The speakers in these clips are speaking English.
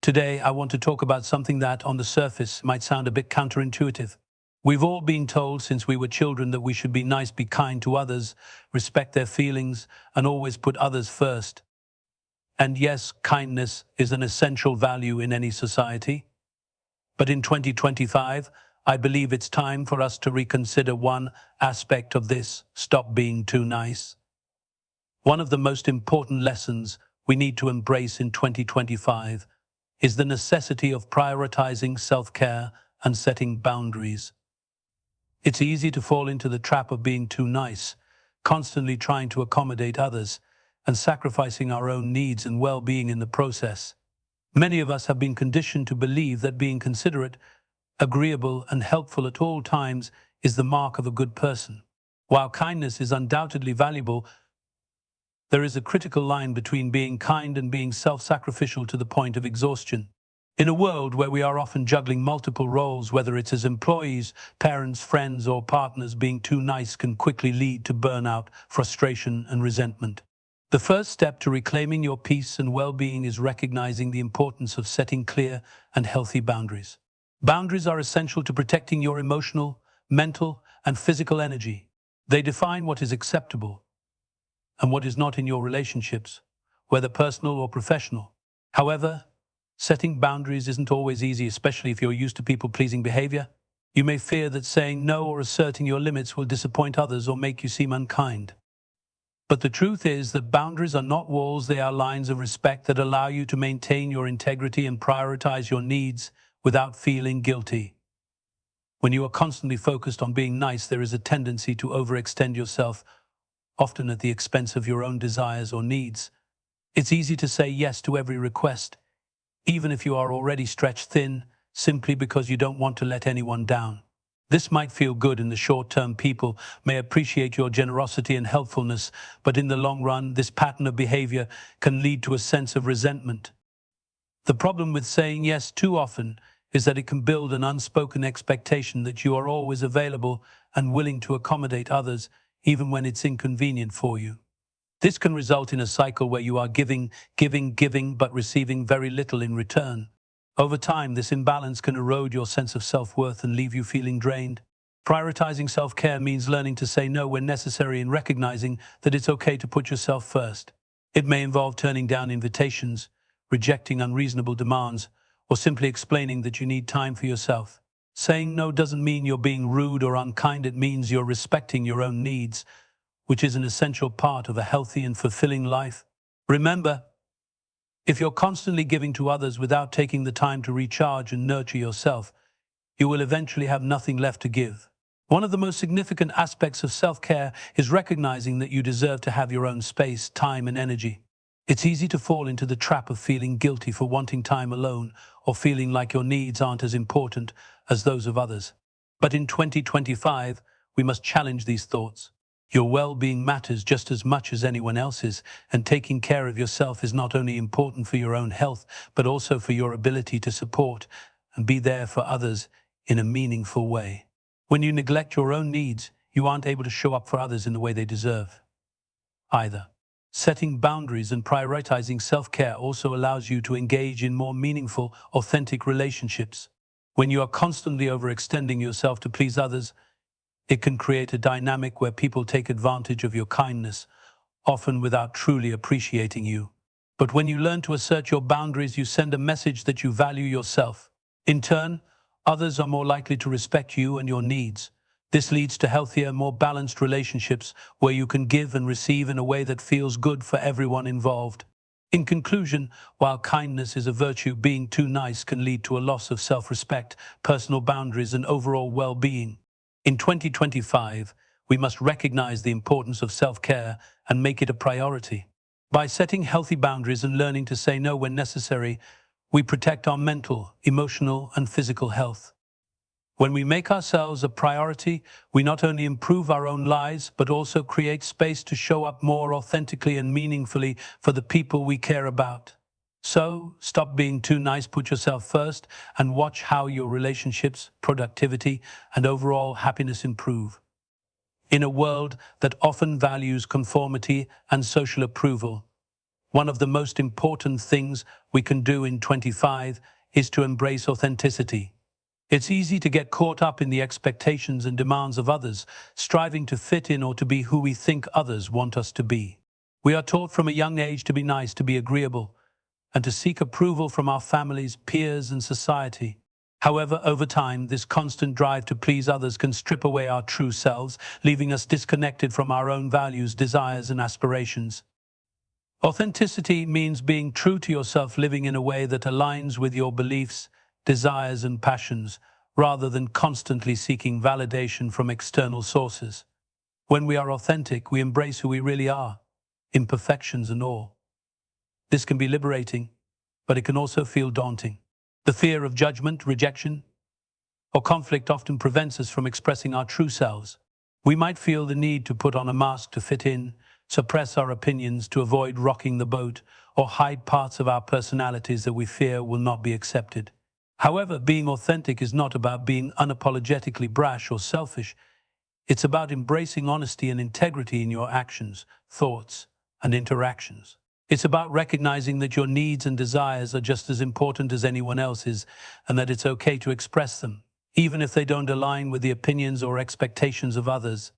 Today, I want to talk about something that, on the surface, might sound a bit counterintuitive. We've all been told since we were children that we should be nice, be kind to others, respect their feelings, and always put others first. And yes, kindness is an essential value in any society. But in 2025, I believe it's time for us to reconsider one aspect of this: stop being too nice. One of the most important lessons we need to embrace in 2025 is the necessity of prioritizing self-care and setting boundaries. It's easy to fall into the trap of being too nice, constantly trying to accommodate others and sacrificing our own needs and well-being in the process. Many of us have been conditioned to believe that being considerate, agreeable, and helpful at all times is the mark of a good person. While kindness is undoubtedly valuable, there is a critical line between being kind and being self-sacrificial to the point of exhaustion. In a world where we are often juggling multiple roles, whether it's as employees, parents, friends, or partners, being too nice can quickly lead to burnout, frustration, and resentment. The first step to reclaiming your peace and well-being is recognizing the importance of setting clear and healthy boundaries. Boundaries are essential to protecting your emotional, mental, and physical energy. They define what is acceptable and what is not in your relationships, whether personal or professional. However, setting boundaries isn't always easy, especially if you're used to people-pleasing behavior. You may fear that saying no or asserting your limits will disappoint others or make you seem unkind. But the truth is that boundaries are not walls, they are lines of respect that allow you to maintain your integrity and prioritize your needs without feeling guilty. When you are constantly focused on being nice, there is a tendency to overextend yourself, often at the expense of your own desires or needs. It's easy to say yes to every request, even if you are already stretched thin, simply because you don't want to let anyone down. This might feel good in the short term. People may appreciate your generosity and helpfulness, but in the long run, this pattern of behavior can lead to a sense of resentment. The problem with saying yes too often is that it can build an unspoken expectation that you are always available and willing to accommodate others, even when it's inconvenient for you. This can result in a cycle where you are giving, but receiving very little in return. Over time, this imbalance can erode your sense of self-worth and leave you feeling drained. Prioritizing self-care means learning to say no when necessary and recognizing that it's okay to put yourself first. It may involve turning down invitations, rejecting unreasonable demands, or simply explaining that you need time for yourself. Saying no doesn't mean you're being rude or unkind. It means you're respecting your own needs, which is an essential part of a healthy and fulfilling life. Remember, if you're constantly giving to others without taking the time to recharge and nurture yourself, you will eventually have nothing left to give. One of the most significant aspects of self-care is recognizing that you deserve to have your own space, time, and energy. It's easy to fall into the trap of feeling guilty for wanting time alone or feeling like your needs aren't as important as those of others. But in 2025, we must challenge these thoughts. Your well-being matters just as much as anyone else's, and taking care of yourself is not only important for your own health, but also for your ability to support and be there for others in a meaningful way. When you neglect your own needs, you aren't able to show up for others in the way they deserve either. Setting boundaries and prioritizing self-care also allows you to engage in more meaningful, authentic relationships. When you are constantly overextending yourself to please others, it can create a dynamic where people take advantage of your kindness, often without truly appreciating you. But when you learn to assert your boundaries, you send a message that you value yourself. In turn, others are more likely to respect you and your needs. This leads to healthier, more balanced relationships where you can give and receive in a way that feels good for everyone involved. In conclusion, while kindness is a virtue, being too nice can lead to a loss of self-respect, personal boundaries, and overall well-being. In 2025, we must recognize the importance of self-care and make it a priority. By setting healthy boundaries and learning to say no when necessary, we protect our mental, emotional, and physical health. When we make ourselves a priority, we not only improve our own lives, but also create space to show up more authentically and meaningfully for the people we care about. So, stop being too nice, put yourself first, and watch how your relationships, productivity, and overall happiness improve. In a world that often values conformity and social approval, One of the most important things we can do in 25 is to embrace authenticity. It's easy to get caught up in the expectations and demands of others, striving to fit in or to be who we think others want us to be. We are taught from a young age to be nice, to be agreeable, and to seek approval from our families, peers, and society. However, over time, this constant drive to please others can strip away our true selves, leaving us disconnected from our own values, desires, and aspirations. Authenticity means being true to yourself, living in a way that aligns with your beliefs, desires, and passions, rather than constantly seeking validation from external sources. When we are authentic, we embrace who we really are, imperfections and all. This can be liberating, but it can also feel daunting. The fear of judgment, rejection, or conflict often prevents us from expressing our true selves. We might feel the need to put on a mask to fit in, suppress our opinions to avoid rocking the boat, or hide parts of our personalities that we fear will not be accepted. However, being authentic is not about being unapologetically brash or selfish. It's about embracing honesty and integrity in your actions, thoughts, and interactions. It's about recognizing that your needs and desires are just as important as anyone else's, and that it's okay to express them, even if they don't align with the opinions or expectations of others.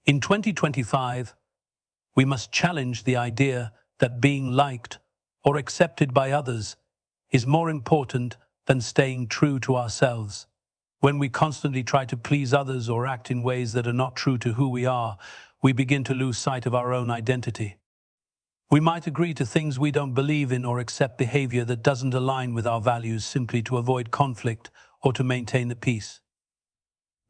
In 2025, we must challenge the idea that being liked or accepted by others is more important than staying true to ourselves. When we constantly try to please others or act in ways that are not true to who we are, we begin to lose sight of our own identity. We might agree to things we don't believe in or accept behavior that doesn't align with our values simply to avoid conflict or to maintain the peace.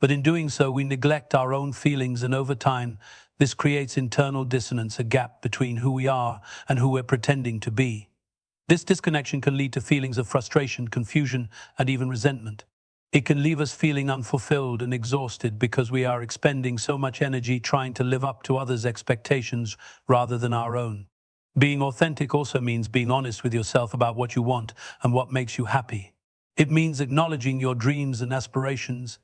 But in doing so, we neglect our own feelings, and over time, this creates internal dissonance, a gap between who we are and who we're pretending to be. This disconnection can lead to feelings of frustration, confusion, and even resentment. It can leave us feeling unfulfilled and exhausted because we are expending so much energy trying to live up to others' expectations rather than our own. Being authentic also means being honest with yourself about what you want and what makes you happy. It means acknowledging your dreams and aspirations,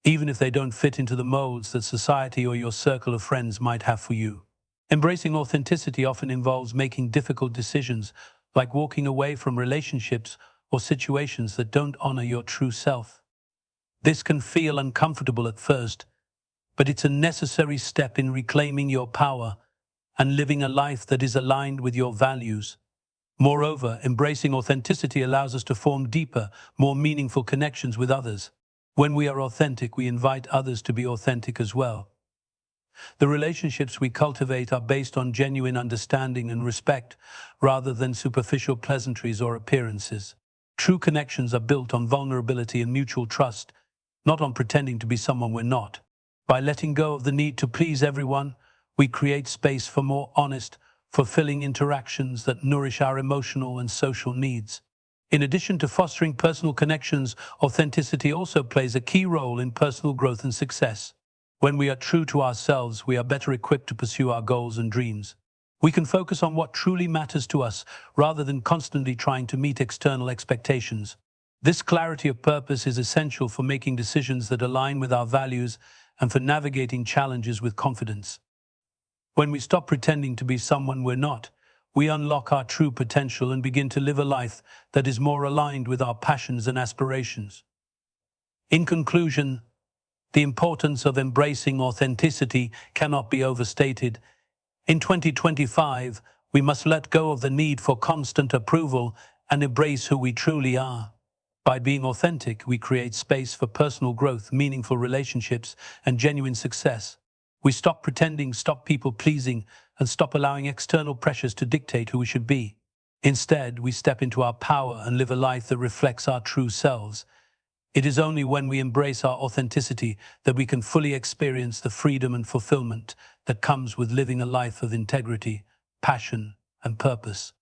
even if they don't fit into the molds that society or your circle of friends might have for you. Embracing authenticity often involves making difficult decisions, like walking away from relationships or situations that don't honor your true self. This can feel uncomfortable at first, but it's a necessary step in reclaiming your power and living a life that is aligned with your values. Moreover, embracing authenticity allows us to form deeper, more meaningful connections with others. When we are authentic, we invite others to be authentic as well. The relationships we cultivate are based on genuine understanding and respect, rather than superficial pleasantries or appearances. True connections are built on vulnerability and mutual trust, not on pretending to be someone we're not. By letting go of the need to please everyone, we create space for more honest, fulfilling interactions that nourish our emotional and social needs. In addition to fostering personal connections, authenticity also plays a key role in personal growth and success. When we are true to ourselves, we are better equipped to pursue our goals and dreams. We can focus on what truly matters to us, rather than constantly trying to meet external expectations. This clarity of purpose is essential for making decisions that align with our values and for navigating challenges with confidence. When we stop pretending to be someone we're not, we unlock our true potential and begin to live a life that is more aligned with our passions and aspirations. In conclusion, the importance of embracing authenticity cannot be overstated. In 2025, we must let go of the need for constant approval and embrace who we truly are. By being authentic, we create space for personal growth, meaningful relationships, and genuine success. We stop pretending, stop people-pleasing, and stop allowing external pressures to dictate who we should be. Instead, we step into our power and live a life that reflects our true selves. It is only when we embrace our authenticity that we can fully experience the freedom and fulfillment that comes with living a life of integrity, passion, and purpose.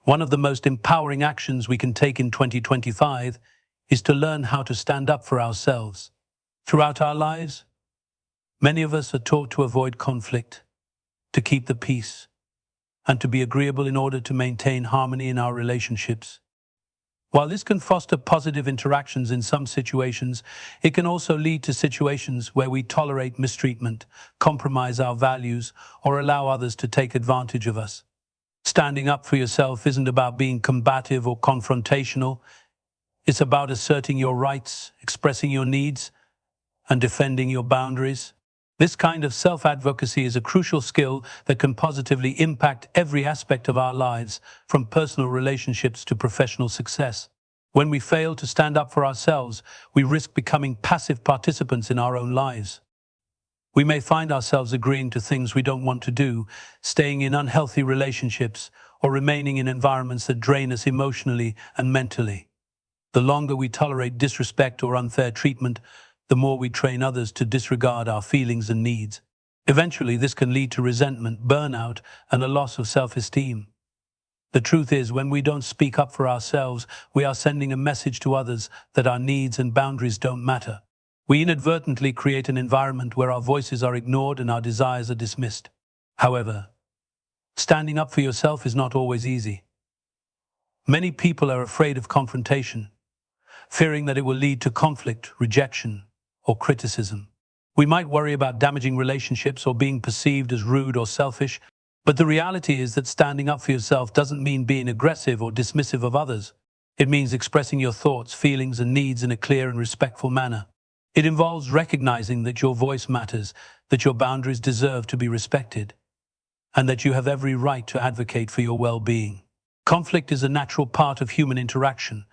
One of the most empowering actions we can take in 2025 is to learn how to stand up for ourselves. Throughout our lives, many of us are taught to avoid conflict, to keep the peace, and to be agreeable in order to maintain harmony in our relationships. While this can foster positive interactions in some situations, it can also lead to situations where we tolerate mistreatment, compromise our values, or allow others to take advantage of us. Standing up for yourself isn't about being combative or confrontational. It's about asserting your rights, expressing your needs, and defending your boundaries. This kind of self-advocacy is a crucial skill that can positively impact every aspect of our lives, from personal relationships to professional success. When we fail to stand up for ourselves, we risk becoming passive participants in our own lives. We may find ourselves agreeing to things we don't want to do, staying in unhealthy relationships, or remaining in environments that drain us emotionally and mentally. The longer we tolerate disrespect or unfair treatment, the more we train others to disregard our feelings and needs. Eventually, this can lead to resentment, burnout, and a loss of self-esteem. The truth is, when we don't speak up for ourselves, we are sending a message to others that our needs and boundaries don't matter. We inadvertently create an environment where our voices are ignored and our desires are dismissed. However, standing up for yourself is not always easy. Many people are afraid of confrontation, fearing that it will lead to conflict, rejection, or criticism. We might worry about damaging relationships or being perceived as rude or selfish, but the reality is that standing up for yourself doesn't mean being aggressive or dismissive of others. It means expressing your thoughts, feelings, and needs in a clear and respectful manner. It involves recognizing that your voice matters, that your boundaries deserve to be respected, and that you have every right to advocate for your well-being. Conflict is a natural part of human interaction,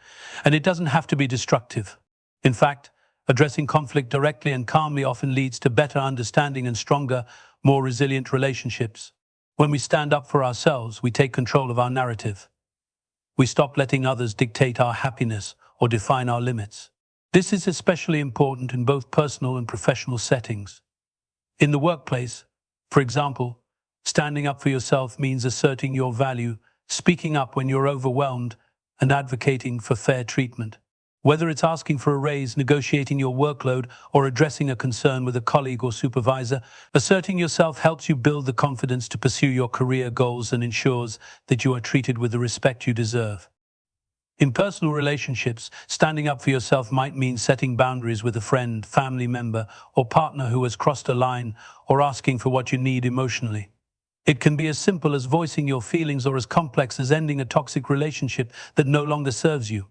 and it doesn't have to be destructive. In fact, addressing conflict directly and calmly often leads to better understanding and stronger, more resilient relationships. When we stand up for ourselves, we take control of our narrative. We stop letting others dictate our happiness or define our limits. This is especially important in both personal and professional settings. In the workplace, for example, standing up for yourself means asserting your value, speaking up when you're overwhelmed, and advocating for fair treatment. Whether it's asking for a raise, negotiating your workload, or addressing a concern with a colleague or supervisor, asserting yourself helps you build the confidence to pursue your career goals and ensures that you are treated with the respect you deserve. In personal relationships, standing up for yourself might mean setting boundaries with a friend, family member, or partner who has crossed a line, or asking for what you need emotionally. It can be as simple as voicing your feelings or as complex as ending a toxic relationship that no longer serves you.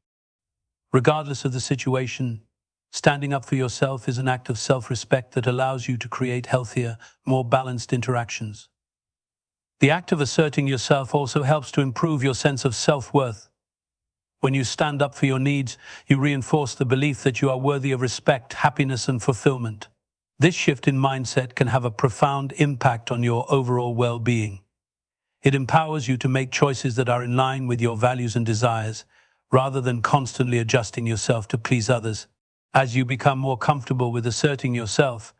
Regardless of the situation, standing up for yourself is an act of self-respect that allows you to create healthier, more balanced interactions. The act of asserting yourself also helps to improve your sense of self-worth. When you stand up for your needs, you reinforce the belief that you are worthy of respect, happiness, and fulfillment. This shift in mindset can have a profound impact on your overall well-being. It empowers you to make choices that are in line with your values and desires, rather than constantly adjusting yourself to please others. As you become more comfortable with asserting yourself,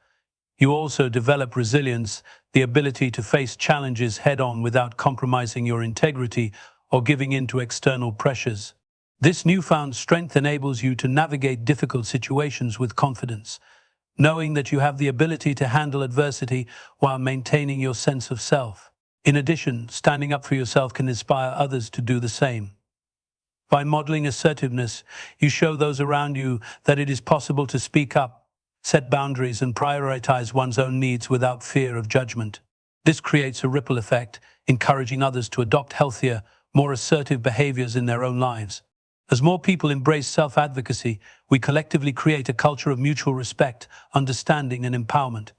you also develop resilience, the ability to face challenges head-on without compromising your integrity or giving in to external pressures. This newfound strength enables you to navigate difficult situations with confidence, knowing that you have the ability to handle adversity while maintaining your sense of self. In addition, standing up for yourself can inspire others to do the same. By modeling assertiveness, you show those around you that it is possible to speak up, set boundaries, and prioritize one's own needs without fear of judgment. This creates a ripple effect, encouraging others to adopt healthier, more assertive behaviors in their own lives. As more people embrace self-advocacy, we collectively create a culture of mutual respect, understanding, and empowerment.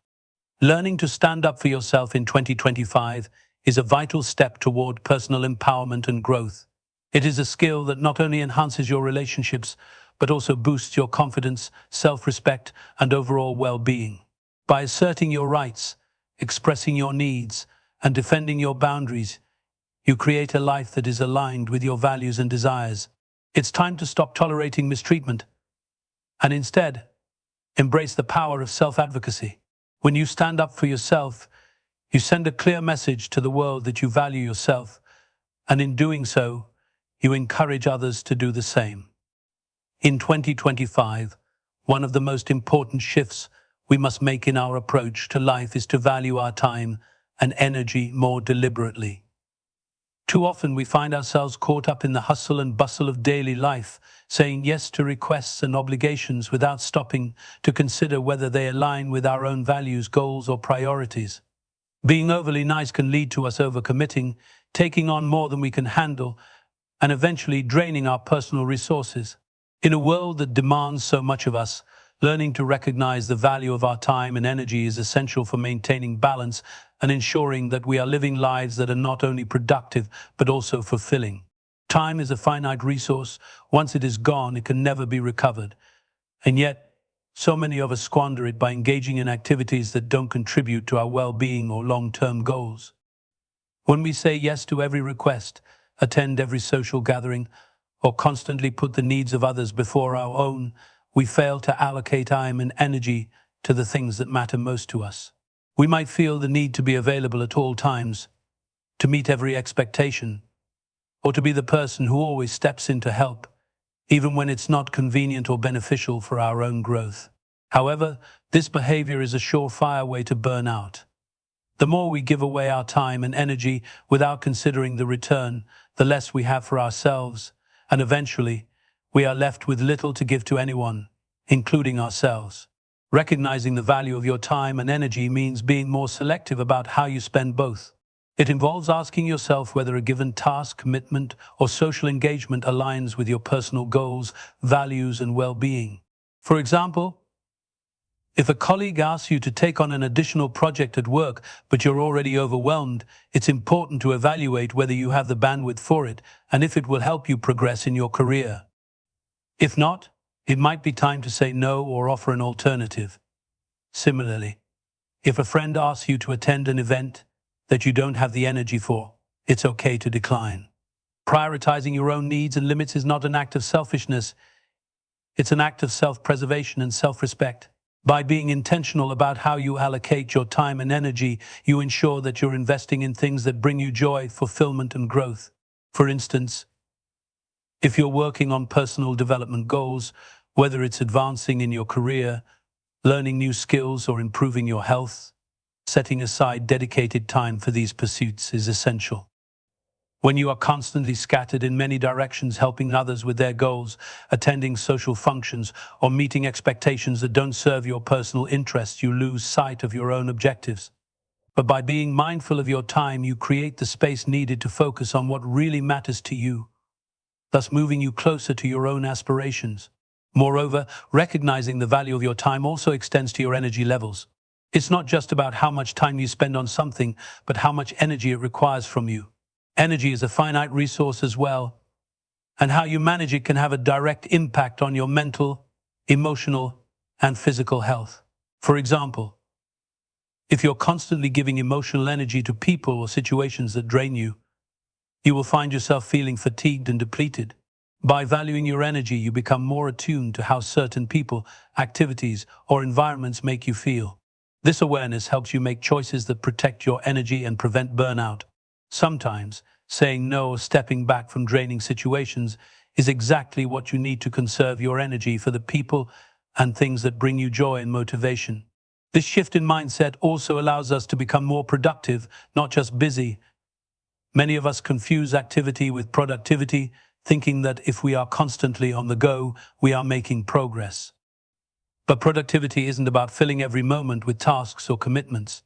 Learning to stand up for yourself in 2025 is a vital step toward personal empowerment and growth. It is a skill that not only enhances your relationships, but also boosts your confidence, self-respect, and overall well-being. By asserting your rights, expressing your needs, and defending your boundaries, you create a life that is aligned with your values and desires. It's time to stop tolerating mistreatment and instead embrace the power of self-advocacy. When you stand up for yourself, you send a clear message to the world that you value yourself, and in doing so, you encourage others to do the same. In 2025, one of the most important shifts we must make in our approach to life is to value our time and energy more deliberately. Too often we find ourselves caught up in the hustle and bustle of daily life, saying yes to requests and obligations without stopping to consider whether they align with our own values, goals, or priorities. Being overly nice can lead to us overcommitting, taking on more than we can handle, and eventually draining our personal resources. In a world that demands so much of us, learning to recognize the value of our time and energy is essential for maintaining balance and ensuring that we are living lives that are not only productive but also fulfilling. Time is a finite resource. Once it is gone, it can never be recovered. And yet, so many of us squander it by engaging in activities that don't contribute to our well-being or long-term goals. When we say yes to every request, attend every social gathering, or constantly put the needs of others before our own, we fail to allocate time and energy to the things that matter most to us. We might feel the need to be available at all times, to meet every expectation, or to be the person who always steps in to help, even when it's not convenient or beneficial for our own growth. However, this behavior is a surefire way to burn out. The more we give away our time and energy without considering the return, the less we have for ourselves, and eventually, we are left with little to give to anyone, including ourselves. Recognizing the value of your time and energy means being more selective about how you spend both. It involves asking yourself whether a given task, commitment, or social engagement aligns with your personal goals, values, and well-being. For example, if a colleague asks you to take on an additional project at work, but you're already overwhelmed, it's important to evaluate whether you have the bandwidth for it and if it will help you progress in your career. If not, it might be time to say no or offer an alternative. Similarly, if a friend asks you to attend an event that you don't have the energy for, it's okay to decline. Prioritizing your own needs and limits is not an act of selfishness, it's an act of self-preservation and self-respect. By being intentional about how you allocate your time and energy, you ensure that you're investing in things that bring you joy, fulfillment, and growth. For instance, if you're working on personal development goals, whether it's advancing in your career, learning new skills, or improving your health, setting aside dedicated time for these pursuits is essential. When you are constantly scattered in many directions, helping others with their goals, attending social functions, or meeting expectations that don't serve your personal interests, you lose sight of your own objectives. But by being mindful of your time, you create the space needed to focus on what really matters to you, thus moving you closer to your own aspirations. Moreover, recognizing the value of your time also extends to your energy levels. It's not just about how much time you spend on something, but how much energy it requires from you. Energy is a finite resource as well, and how you manage it can have a direct impact on your mental, emotional, and physical health. For example, if you're constantly giving emotional energy to people or situations that drain you, you will find yourself feeling fatigued and depleted. By valuing your energy, you become more attuned to how certain people, activities, or environments make you feel. This awareness helps you make choices that protect your energy and prevent burnout. Sometimes, saying no or stepping back from draining situations is exactly what you need to conserve your energy for the people and things that bring you joy and motivation. This shift in mindset also allows us to become more productive, not just busy. Many of us confuse activity with productivity, thinking that if we are constantly on the go, we are making progress. But productivity isn't about filling every moment with tasks or commitments.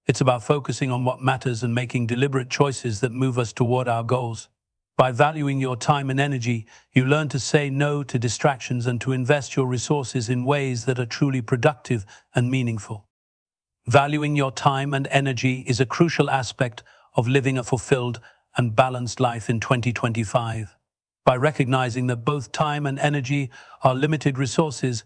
It's about focusing on what matters and making deliberate choices that move us toward our goals. By valuing your time and energy, you learn to say no to distractions and to invest your resources in ways that are truly productive and meaningful. Valuing your time and energy is a crucial aspect of living a fulfilled and balanced life in 2025. By recognizing that both time and energy are limited resources,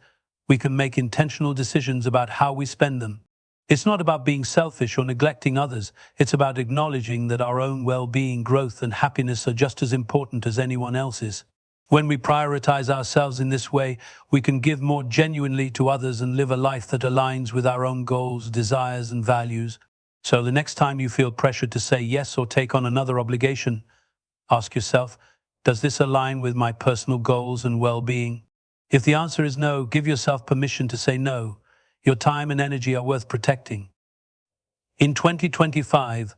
we can make intentional decisions about how we spend them. It's not about being selfish or neglecting others. It's about acknowledging that our own well-being, growth, and happiness are just as important as anyone else's. When we prioritize ourselves in this way, we can give more genuinely to others and live a life that aligns with our own goals, desires, and values. So the next time you feel pressured to say yes or take on another obligation, ask yourself, does this align with my personal goals and well-being? If the answer is no, give yourself permission to say no. Your time and energy are worth protecting. In 2025,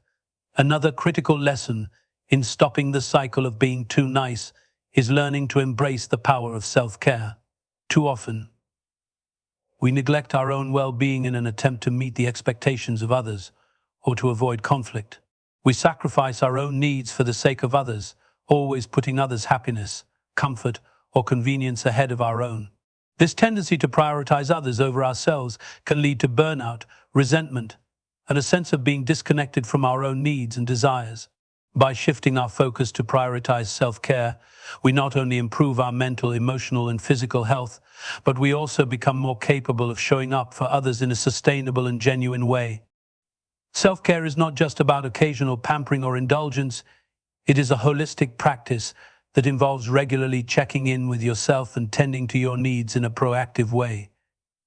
another critical lesson in stopping the cycle of being too nice is learning to embrace the power of self-care. Too often, we neglect our own well-being in an attempt to meet the expectations of others or to avoid conflict. We sacrifice our own needs for the sake of others, always putting others' happiness, comfort, or convenience ahead of our own. This tendency to prioritize others over ourselves can lead to burnout, resentment, and a sense of being disconnected from our own needs and desires. By shifting our focus to prioritize self-care, we not only improve our mental, emotional, and physical health, but we also become more capable of showing up for others in a sustainable and genuine way. Self-care is not just about occasional pampering or indulgence. It is a holistic practice that involves regularly checking in with yourself and tending to your needs in a proactive way.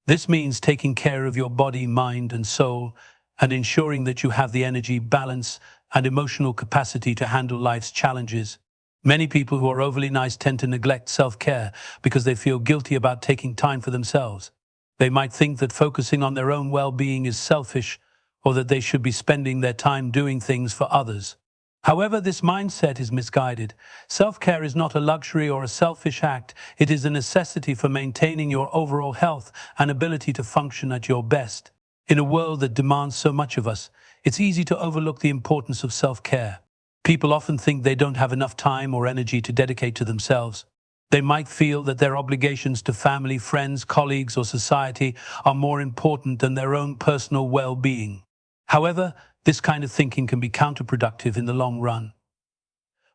This means taking care of your body, mind, and soul, and ensuring that you have the energy, balance, and emotional capacity to handle life's challenges. Many people who are overly nice tend to neglect self-care because they feel guilty about taking time for themselves. They might think that focusing on their own well-being is selfish, or that they should be spending their time doing things for others. However, this mindset is misguided. Self-care is not a luxury or a selfish act. It is a necessity for maintaining your overall health and ability to function at your best. In a world that demands so much of us, it's easy to overlook the importance of self-care. People often think they don't have enough time or energy to dedicate to themselves. They might feel that their obligations to family, friends, colleagues, or society are more important than their own personal well-being. However, this kind of thinking can be counterproductive in the long run.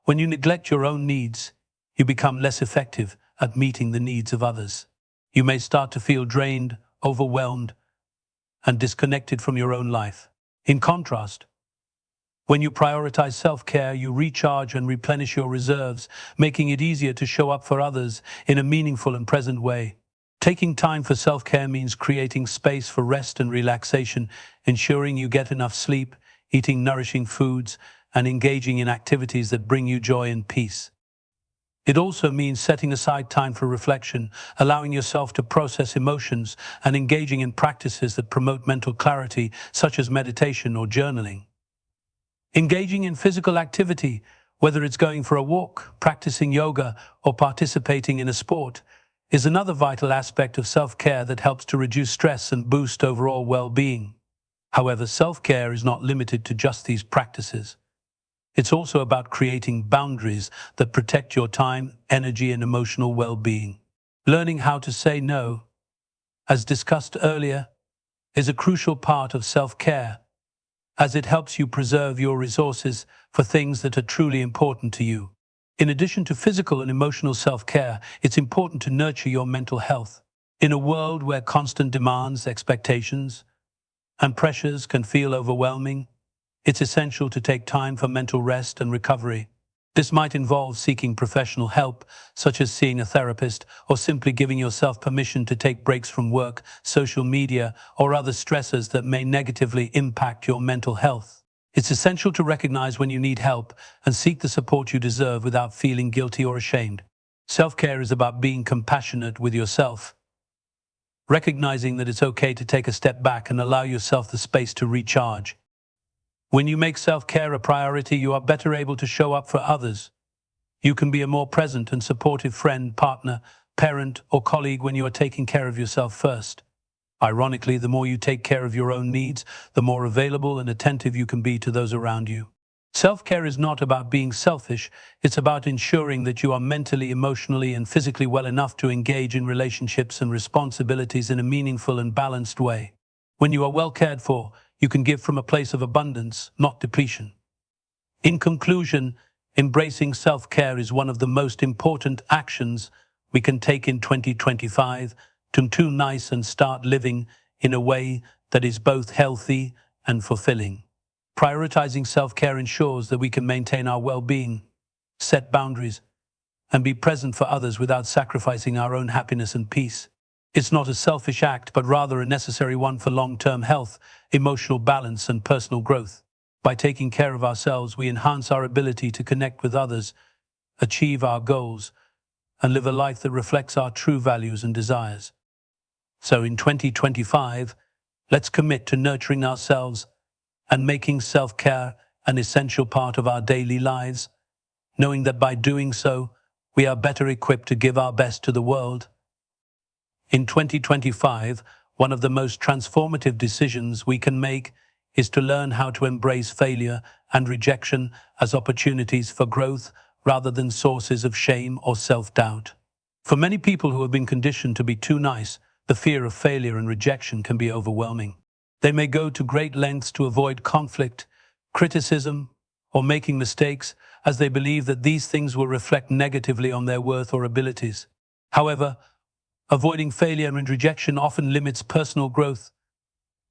When you neglect your own needs, you become less effective at meeting the needs of others. You may start to feel drained, overwhelmed, and disconnected from your own life. In contrast, when you prioritize self-care, you recharge and replenish your reserves, making it easier to show up for others in a meaningful and present way. Taking time for self-care means creating space for rest and relaxation, ensuring you get enough sleep, eating nourishing foods, and engaging in activities that bring you joy and peace. It also means setting aside time for reflection, allowing yourself to process emotions, and engaging in practices that promote mental clarity, such as meditation or journaling. Engaging in physical activity, whether it's going for a walk, practicing yoga, or participating in a sport, is another vital aspect of self-care that helps to reduce stress and boost overall well-being. However, self-care is not limited to just these practices. It's also about creating boundaries that protect your time, energy, and emotional well-being. Learning how to say no, as discussed earlier, is a crucial part of self-care, as it helps you preserve your resources for things that are truly important to you. In addition to physical and emotional self-care, it's important to nurture your mental health. In a world where constant demands, expectations, and pressures can feel overwhelming, it's essential to take time for mental rest and recovery. This might involve seeking professional help, such as seeing a therapist, or simply giving yourself permission to take breaks from work, social media, or other stressors that may negatively impact your mental health. It's essential to recognize when you need help and seek the support you deserve without feeling guilty or ashamed. Self-care is about being compassionate with yourself, recognizing that it's okay to take a step back and allow yourself the space to recharge. When you make self-care a priority, you are better able to show up for others. You can be a more present and supportive friend, partner, parent, or colleague when you are taking care of yourself first. Ironically, the more you take care of your own needs, the more available and attentive you can be to those around you. Self-care is not about being selfish, it's about ensuring that you are mentally, emotionally, and physically well enough to engage in relationships and responsibilities in a meaningful and balanced way. When you are well cared for, you can give from a place of abundance, not depletion. In conclusion, embracing self-care is one of the most important actions we can take in 2025 to tune nice and start living in a way that is both healthy and fulfilling. Prioritizing self-care ensures that we can maintain our well-being, set boundaries, and be present for others without sacrificing our own happiness and peace. It's not a selfish act, but rather a necessary one for long-term health, emotional balance, and personal growth. By taking care of ourselves, we enhance our ability to connect with others, achieve our goals, and live a life that reflects our true values and desires. So in 2025, let's commit to nurturing ourselves and making self-care an essential part of our daily lives, knowing that by doing so, we are better equipped to give our best to the world. In 2025, one of the most transformative decisions we can make is to learn how to embrace failure and rejection as opportunities for growth rather than sources of shame or self-doubt. For many people who have been conditioned to be too nice, the fear of failure and rejection can be overwhelming. They may go to great lengths to avoid conflict, criticism, or making mistakes, as they believe that these things will reflect negatively on their worth or abilities. However, avoiding failure and rejection often limits personal growth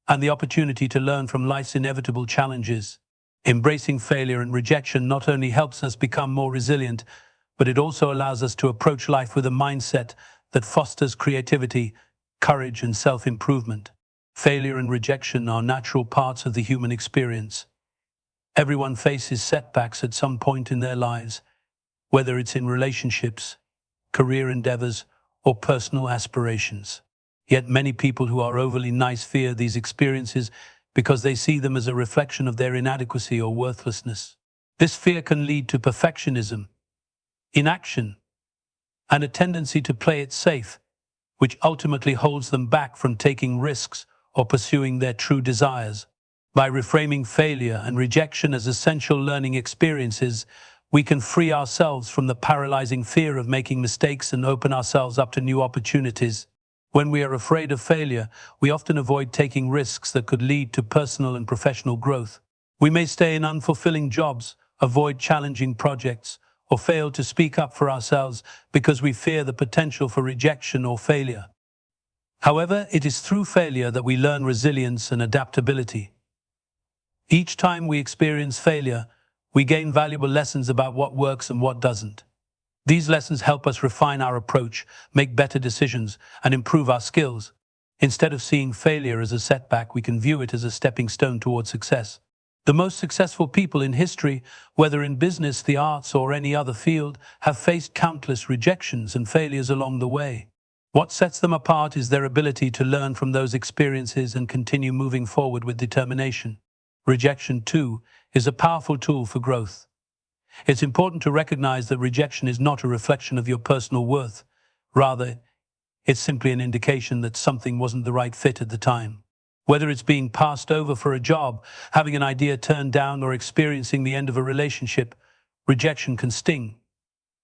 and the opportunity to learn from life's inevitable challenges. Embracing failure and rejection not only helps us become more resilient, but it also allows us to approach life with a mindset that fosters creativity, courage, and self-improvement. Failure and rejection are natural parts of the human experience. Everyone faces setbacks at some point in their lives, whether it's in relationships, career endeavors, or personal aspirations. Yet many people who are overly nice fear these experiences because they see them as a reflection of their inadequacy or worthlessness. This fear can lead to perfectionism, inaction, and a tendency to play it safe, which ultimately holds them back from taking risks or pursuing their true desires. By reframing failure and rejection as essential learning experiences, we can free ourselves from the paralyzing fear of making mistakes and open ourselves up to new opportunities. When we are afraid of failure, we often avoid taking risks that could lead to personal and professional growth. We may stay in unfulfilling jobs, avoid challenging projects, or fail to speak up for ourselves because we fear the potential for rejection or failure. However, it is through failure that we learn resilience and adaptability. Each time we experience failure, we gain valuable lessons about what works and what doesn't. These lessons help us refine our approach, make better decisions, and improve our skills. Instead of seeing failure as a setback, we can view it as a stepping stone towards success. The most successful people in history, whether in business, the arts, or any other field, have faced countless rejections and failures along the way. What sets them apart is their ability to learn from those experiences and continue moving forward with determination. Rejection, too, is a powerful tool for growth. It's important to recognize that rejection is not a reflection of your personal worth. Rather, it's simply an indication that something wasn't the right fit at the time. Whether it's being passed over for a job, having an idea turned down, or experiencing the end of a relationship, rejection can sting,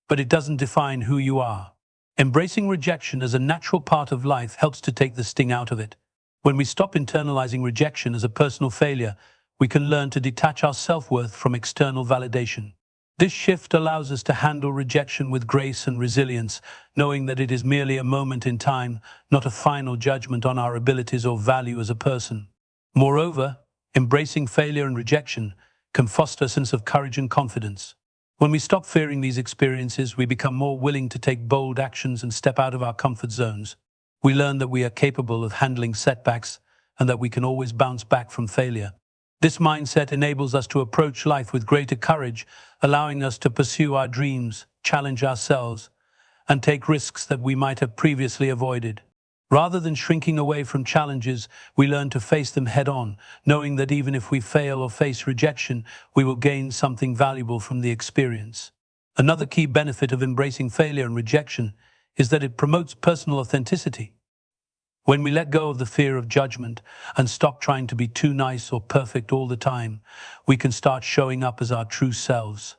but it doesn't define who you are. Embracing rejection as a natural part of life helps to take the sting out of it. When we stop internalizing rejection as a personal failure, we can learn to detach our self-worth from external validation. This shift allows us to handle rejection with grace and resilience, knowing that it is merely a moment in time, not a final judgment on our abilities or value as a person. Moreover, embracing failure and rejection can foster a sense of courage and confidence. When we stop fearing these experiences, we become more willing to take bold actions and step out of our comfort zones. We learn that we are capable of handling setbacks and that we can always bounce back from failure. This mindset enables us to approach life with greater courage, allowing us to pursue our dreams, challenge ourselves, and take risks that we might have previously avoided. Rather than shrinking away from challenges, we learn to face them head-on, knowing that even if we fail or face rejection, we will gain something valuable from the experience. Another key benefit of embracing failure and rejection is that it promotes personal authenticity. When we let go of the fear of judgment and stop trying to be too nice or perfect all the time, we can start showing up as our true selves.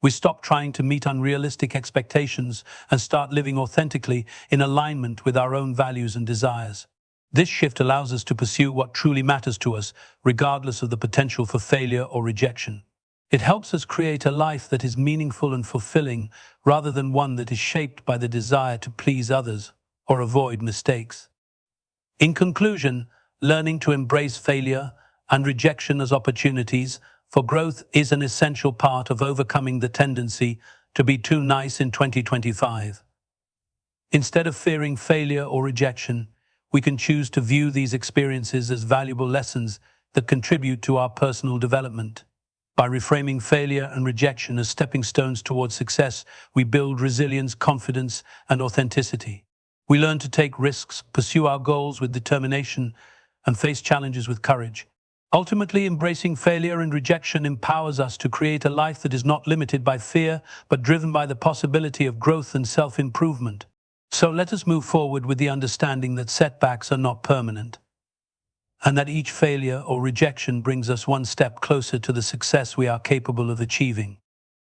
We stop trying to meet unrealistic expectations and start living authentically in alignment with our own values and desires. This shift allows us to pursue what truly matters to us, regardless of the potential for failure or rejection. It helps us create a life that is meaningful and fulfilling, rather than one that is shaped by the desire to please others or avoid mistakes. In conclusion, learning to embrace failure and rejection as opportunities for growth is an essential part of overcoming the tendency to be too nice in 2025. Instead of fearing failure or rejection, we can choose to view these experiences as valuable lessons that contribute to our personal development. By reframing failure and rejection as stepping stones towards success, we build resilience, confidence, and authenticity. We learn to take risks, pursue our goals with determination, and face challenges with courage. Ultimately, embracing failure and rejection empowers us to create a life that is not limited by fear, but driven by the possibility of growth and self-improvement. So let us move forward with the understanding that setbacks are not permanent, and that each failure or rejection brings us one step closer to the success we are capable of achieving.